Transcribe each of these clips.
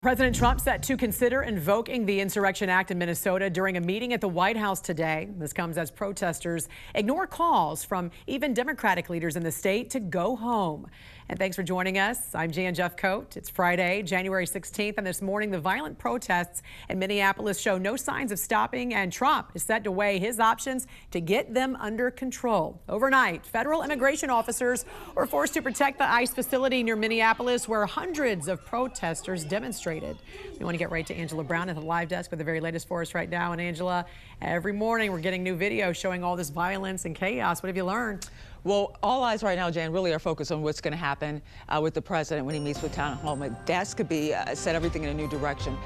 President Trump set to consider invoking the Insurrection Act in Minnesota during a meeting at the White House today. This comes as protesters ignore calls from even Democratic leaders in the state to go home. And thanks for joining us. I'm Jan Jeffcoat. It's Friday, January 16th, and this morning the violent protests in Minneapolis show no signs of stopping, and Trump is set to weigh his options to get them under control. Overnight, federal immigration officers were forced to protect the ICE facility near Minneapolis, where hundreds of protesters demonstrated. We want to get right to Angela Brown at the live desk with the very latest for us right now. And Angela, every morning we're getting new videos showing all this violence and chaos. What have you learned? Well, all eyes right now, Jan, really are focused on what's going to happen with the president when he meets with Tom Homan. That could be set everything in a new direction.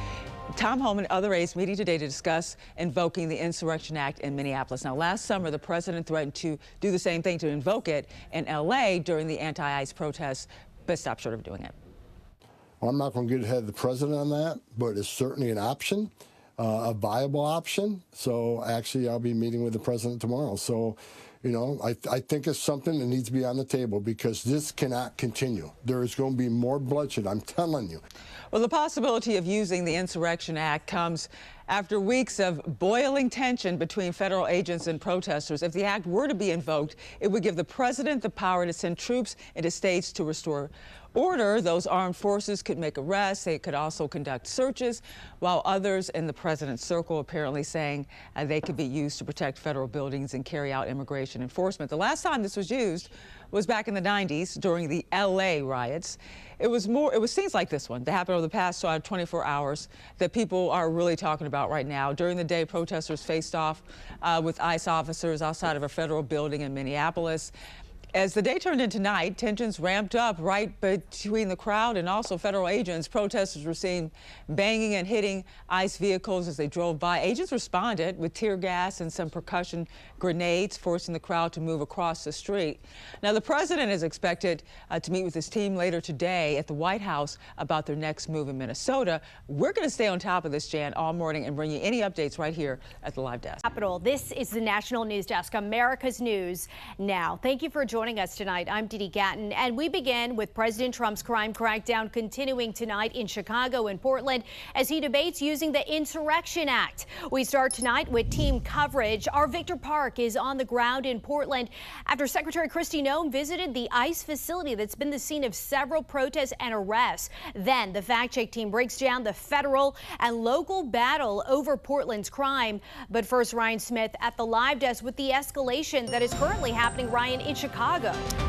Tom Homan and other aides meeting today to discuss invoking the Insurrection Act in Minneapolis. Now, last summer, the president threatened to do the same thing, to invoke it in L.A. during the anti-ICE protests, but stopped short of doing it. Well, I'm not going to get ahead of the president on that, but it's certainly an option, a viable option. So actually, I'll be meeting with the president tomorrow. So, you know, I think it's something that needs to be on the table, because this cannot continue. There is going to be more bloodshed, I'm telling you. Well, the possibility of using the Insurrection Act comes after weeks of boiling tension between federal agents and protesters. If the act were to be invoked, it would give the president the power to send troops into states to restore order. Those armed forces could make arrests. They could also conduct searches, while others in the president's circle apparently saying they could be used to protect federal buildings and carry out immigration enforcement. The last time this was used was back in the 90s during the L.A. riots. It was scenes like this one that happened over the past 24 hours that people are really talking about right now. During the day, protesters faced off with ICE officers outside of a federal building in Minneapolis. As the day turned into night, tensions ramped up right between the crowd and also federal agents. Protesters were seen banging and hitting ICE vehicles as they drove by. Agents responded with tear gas and some percussion grenades, forcing the crowd to move across the street. Now, the president is expected to meet with his team later today at the White House about their next move in Minnesota. We're going to stay on top of this, Jan, all morning and bring you any updates right here at the live desk. This is the National News Desk, America's News Now. Thank you for joining us tonight. I'm Didi Gatton, and we begin with President Trump's crime crackdown continuing tonight in Chicago and Portland as he debates using the Insurrection Act. We start tonight with team coverage. Our Victor Park is on the ground in Portland after Secretary Kristi Noem visited the ICE facility that's been the scene of several protests and arrests. Then the Fact Check team breaks down the federal and local battle over Portland's crime. But first, Ryan Smith at the live desk with the escalation that is currently happening, Ryan, in Chicago.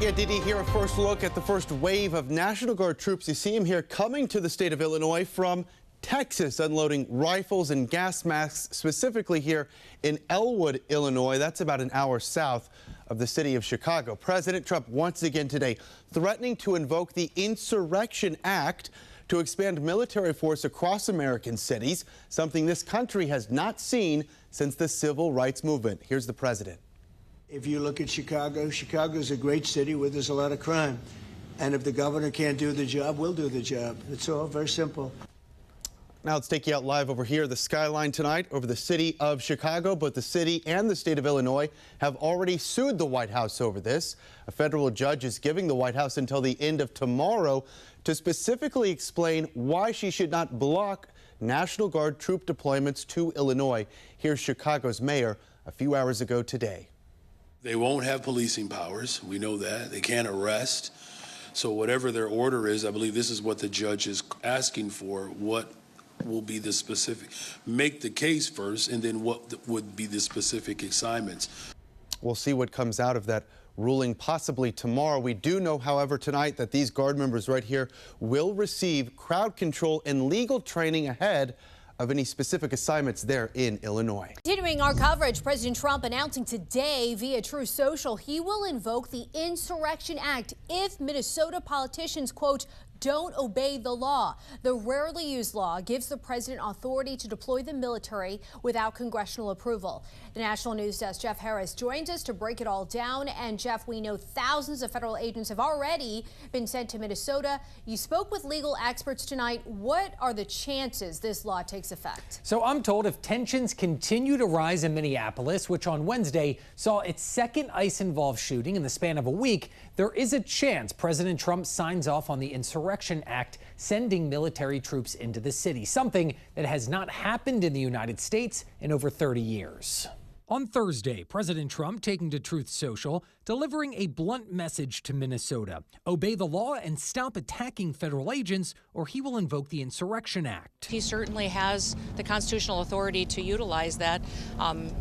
Yeah, Didi, here a first look at the first wave of National Guard troops. You see them here coming to the state of Illinois from Texas, unloading rifles and gas masks, specifically here in Elwood, Illinois. That's about an hour south of the city of Chicago. President Trump once again today threatening to invoke the Insurrection Act to expand military force across American cities, something this country has not seen since the civil rights movement. Here's the president. If you look at Chicago, Chicago's a great city where there's a lot of crime. And if the governor can't do the job, we'll do the job. It's all very simple. Now let's take you out live over here, the skyline tonight over the city of Chicago. But the city and the state of Illinois have already sued the White House over this. A federal judge is giving the White House until the end of tomorrow to specifically explain why she should not block National Guard troop deployments to Illinois. Here's Chicago's mayor a few hours ago today. They won't have policing powers. We know that. They can't arrest. So whatever their order is, I believe this is what the judge is asking for. What will be the specific? Make the case first, and then what would be the specific assignments? We'll see what comes out of that ruling possibly tomorrow. We do know, however, tonight that these Guard members right here will receive crowd control and legal training ahead of any specific assignments there in Illinois. Continuing our coverage, President Trump announcing today via True Social he will invoke the Insurrection Act if Minnesota politicians, quote, don't obey the law. The rarely used law gives the president authority to deploy the military without congressional approval. The National News Desk, Jeff Harris, joins us to break it all down. And Jeff, we know thousands of federal agents have already been sent to Minnesota. You spoke with legal experts tonight. What are the chances this law takes effect? So I'm told if tensions continue to rise in Minneapolis, which on Wednesday saw its second ICE-involved shooting in the span of a week, there is a chance President Trump signs off on the insurrection Insurrection Act, sending military troops into the city, something that has not happened in the United States in over 30 years. On Thursday, President Trump taking to Truth Social, delivering a blunt message to Minnesota. Obey the law and stop attacking federal agents, or he will invoke the Insurrection Act. He certainly has the constitutional authority to utilize that.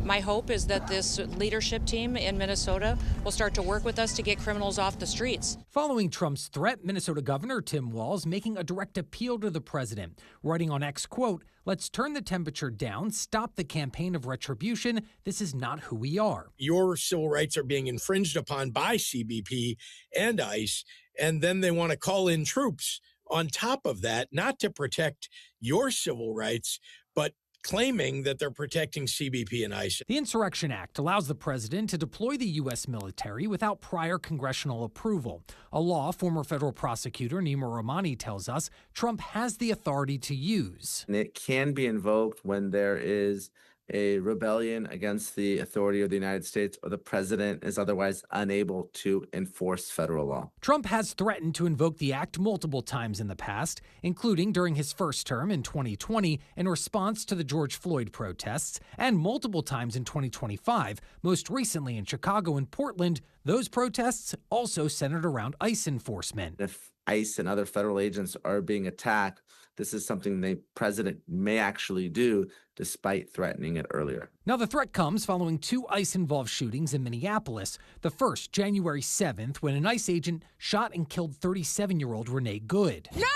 My hope is that this leadership team in Minnesota will start to work with us to get criminals off the streets. Following Trump's threat, Minnesota Governor Tim Walz making a direct appeal to the president, writing on X, quote, "Let's turn the temperature down, stop the campaign of retribution. This is not who we are." Your civil rights are being infringed upon by CBP and ICE, and then they want to call in troops on top of that, not to protect your civil rights, but claiming that they're protecting CBP and ICE. The Insurrection Act allows the president to deploy the U.S. military without prior congressional approval, a law former federal prosecutor Nima Rahmani tells us Trump has the authority to use. And it can be invoked when there is a rebellion against the authority of the United States or the president is otherwise unable to enforce federal law. Trump has threatened to invoke the act multiple times in the past, including during his first term in 2020 in response to the George Floyd protests, and multiple times in 2025, most recently in Chicago and Portland. Those protests also centered around ICE enforcement. If ICE and other federal agents are being attacked, this is something the president may actually do despite threatening it earlier. Now, the threat comes following two ICE-involved shootings in Minneapolis. The first, January 7th, when an ICE agent shot and killed 37-year-old Renee Good. No!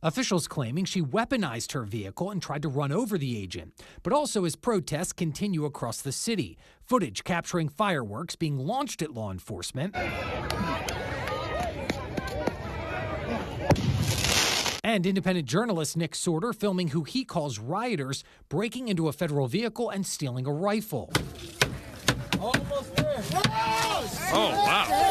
Officials claiming she weaponized her vehicle and tried to run over the agent, but also as protests continue across the city. Footage capturing fireworks being launched at law enforcement. And independent journalist Nick Sorter filming who he calls rioters breaking into a federal vehicle and stealing a rifle. Almost there. Oh, wow.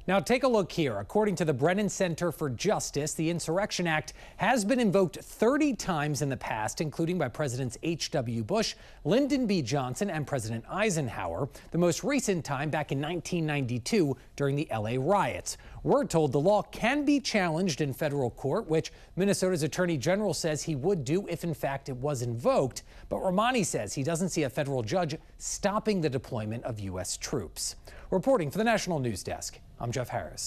Now take a look here. According to the Brennan Center for Justice, the Insurrection Act has been invoked 30 times in the past, including by Presidents H.W. Bush, Lyndon B. Johnson, and President Eisenhower. The most recent time back in 1992 during the L.A. riots. We're told the law can be challenged in federal court, which Minnesota's Attorney General says he would do if in fact it was invoked. But Rahmani says he doesn't see a federal judge stopping the deployment of U.S. troops. Reporting for the National News Desk, I'm Jeff Harris.